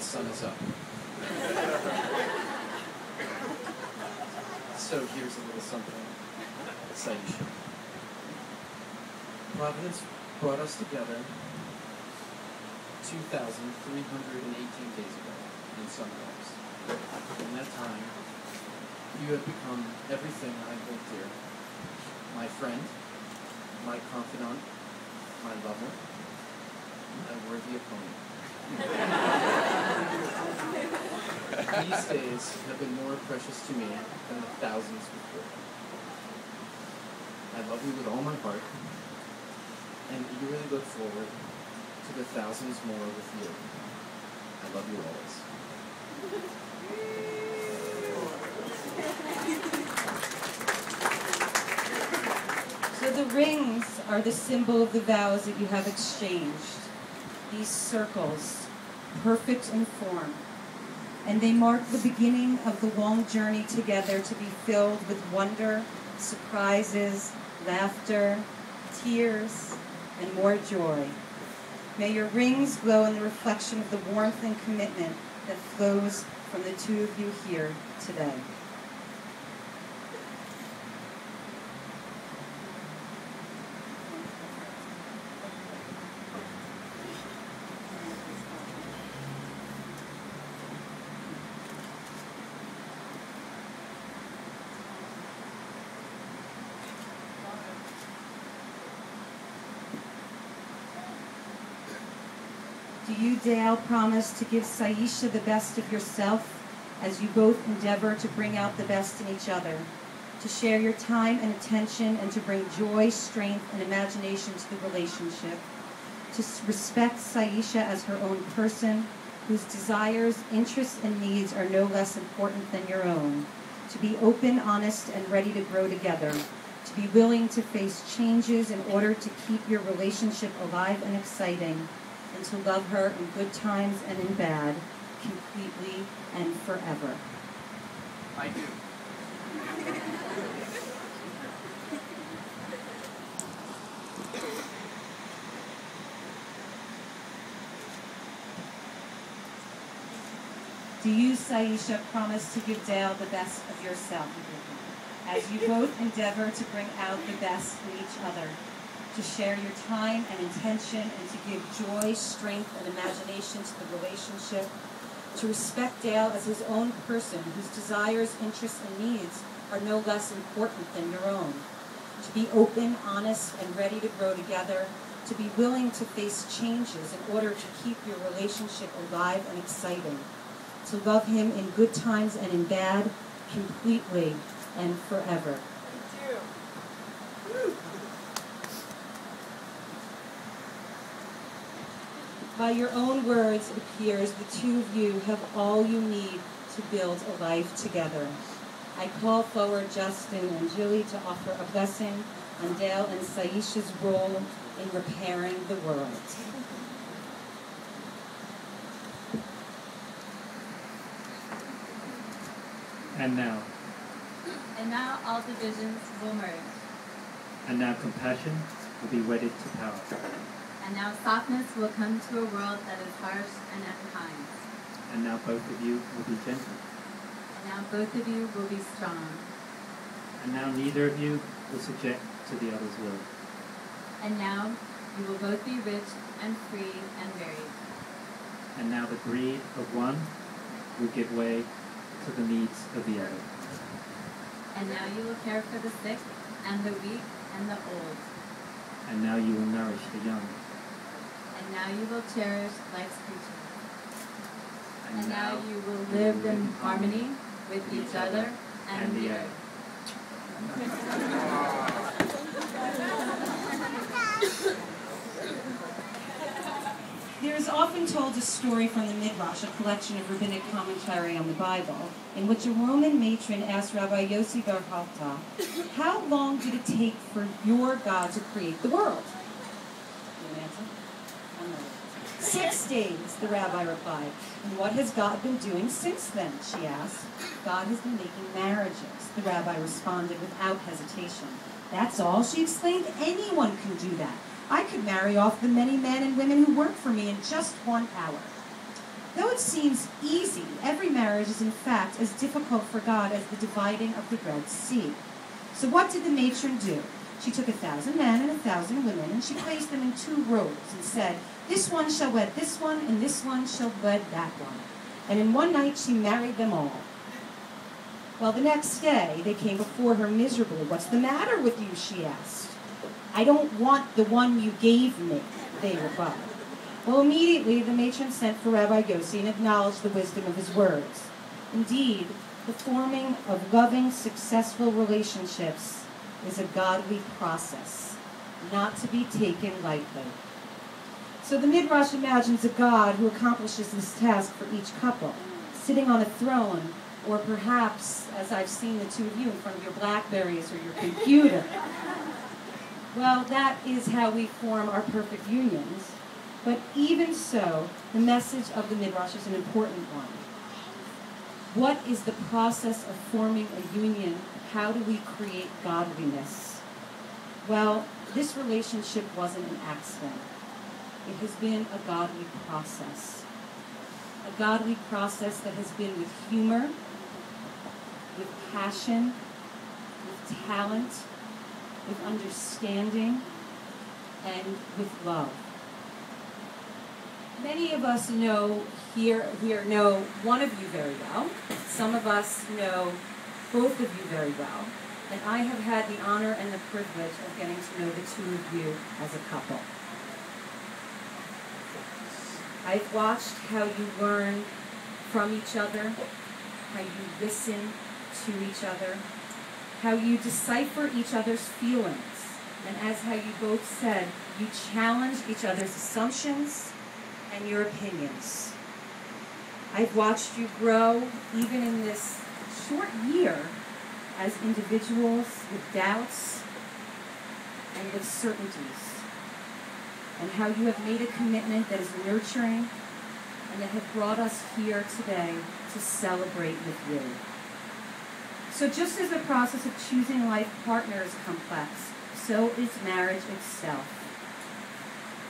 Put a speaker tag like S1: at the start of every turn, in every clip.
S1: sun is up. So here's a little something. Saisha. Providence brought us together 2,318 days ago in sunrise. In that time, you have become everything I hold dear. My friend, my confidant, my lover, my worthy opponent. These days have been more precious to me than the thousands before. I love you with all my heart, and eagerly look forward to the thousands more with you. I love you always.
S2: So the rings are the symbol of the vows that you have exchanged. These circles, perfect in form. And they mark the beginning of the long journey together to be filled with wonder, surprises, laughter, tears, and more joy. May your rings glow in the reflection of the warmth and commitment that flows from the two of you here today. Do you, Dale, promise to give Saisha the best of yourself as you both endeavor to bring out the best in each other, to share your time and attention and to bring joy, strength, and imagination to the relationship, to respect Saisha as her own person, whose desires, interests, and needs are no less important than your own, to be open, honest, and ready to grow together, to be willing to face changes in order to keep your relationship alive and exciting, and to love her in good times and in bad, completely and forever.
S1: I do.
S2: Do you, Saisha, promise to give Dale the best of yourself as you both endeavor to bring out the best in each other, to share your time and intention and to give joy, strength, and imagination to the relationship, to respect Dale as his own person whose desires, interests, and needs are no less important than your own, to be open, honest, and ready to grow together, to be willing to face changes in order to keep your relationship alive and exciting, to love him in good times and in bad, completely and forever. By your own words, it appears the two of you have all you need to build a life together. I call forward Justin and Julie to offer a blessing on Dale and Saisha's role in repairing the world.
S3: And now,
S4: all divisions will merge.
S3: and now compassion will be wedded to power.
S4: And now softness will come to a world that is harsh and unkind.
S3: And now both of you will be gentle.
S4: And now both of you will be strong.
S3: And now neither of you will subject to the other's will.
S4: And now you will both be rich and free and married.
S3: And now the greed of one will give way to the needs of the other.
S4: And now you will care for the sick and the weak and the old.
S3: And now you will nourish the young.
S4: And now you will cherish life's creatures. And now
S3: now
S4: you will live in harmony with each other and the earth.
S2: There is often told a story from the Midrash, a collection of rabbinic commentary on the Bible, in which a Roman matron asked Rabbi Yossi bar Chalta, "How long did it take for your God to create the world?" You have an answer? I know. 6 days, the rabbi replied. "And what has God been doing since then?" she asked. "God has been making marriages," the rabbi responded without hesitation. "That's all," she explained. "Anyone can do that. I could marry off the many men and women who work for me in just 1 hour." Though it seems easy, every marriage is in fact as difficult for God as the dividing of the Red Sea. So what did the matron do? She took 1,000 men and 1,000 women, and she placed them in 2 rows and said, "This one shall wed this one, and this one shall wed that one." And in one night she married them all. Well, the next day they came before her miserably. "What's the matter with you?" she asked. "I don't want the one you gave me," they replied. Well, immediately the matron sent for Rabbi Yossi and acknowledged the wisdom of his words. Indeed, the forming of loving, successful relationships is a godly process, not to be taken lightly. So the Midrash imagines a God who accomplishes this task for each couple, sitting on a throne, or perhaps, as I've seen the 2 of you, in front of your Blackberries or your computer. Well, that is how we form our perfect unions. But even so, the message of the Midrash is an important one. What is the process of forming a union? How do we create godliness? Well, this relationship wasn't an accident. It has been a godly process. A godly process that has been with humor, with passion, with talent, with understanding, and with love. Many of us know here know one of you very well. Some of us know both of you very well. And I have had the honor and the privilege of getting to know the 2 of you as a couple. I've watched how you learn from each other, how you listen to each other, how you decipher each other's feelings, and as how you both said, you challenge each other's assumptions and your opinions. I've watched you grow, even in this short year, as individuals with doubts and with certainties, and how you have made a commitment that is nurturing and that have brought us here today to celebrate with you. So just as the process of choosing life partner is complex, so is marriage itself.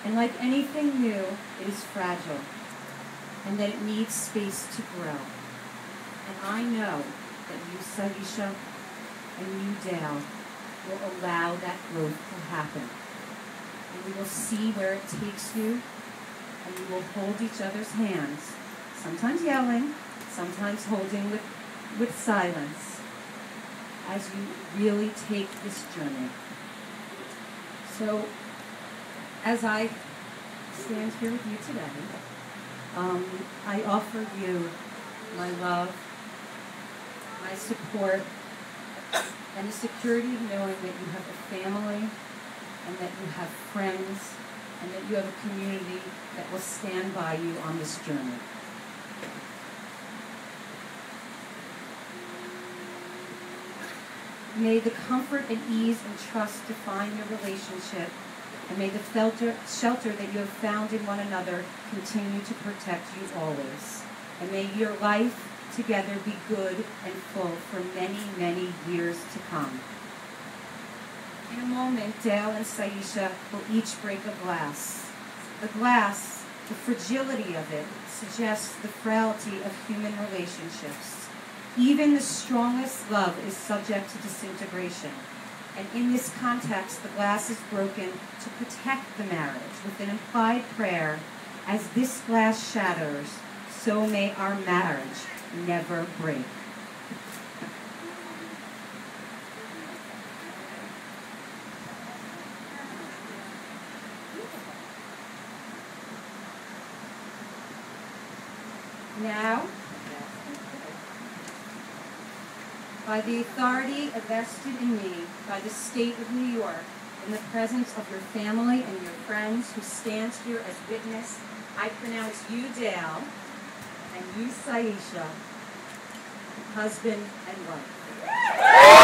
S2: And like anything new, it is fragile, and that it needs space to grow. And I know that you, Saisha, and you, Dale, will allow that growth to happen. And we will see where it takes you, and you will hold each other's hands, sometimes yelling, sometimes holding with silence, as you really take this journey. So, as I stand here with you today, I offer you my love, my support, and the security of knowing that you have a family, and that you have friends, and that you have a community that will stand by you on this journey. May the comfort and ease and trust define your relationship, and may the shelter that you have found in one another continue to protect you always. And may your life together be good and full for many, many years to come. In a moment, Dale and Saisha will each break a glass. The glass, the fragility of it, suggests the frailty of human relationships. Even the strongest love is subject to disintegration. And in this context, the glass is broken to protect the marriage with an implied prayer, as this glass shatters, so may our marriage never break. Now, by the authority vested in me by the state of New York, in the presence of your family and your friends who stand here as witness, I pronounce you, Dale, and you, Saisha, husband and wife.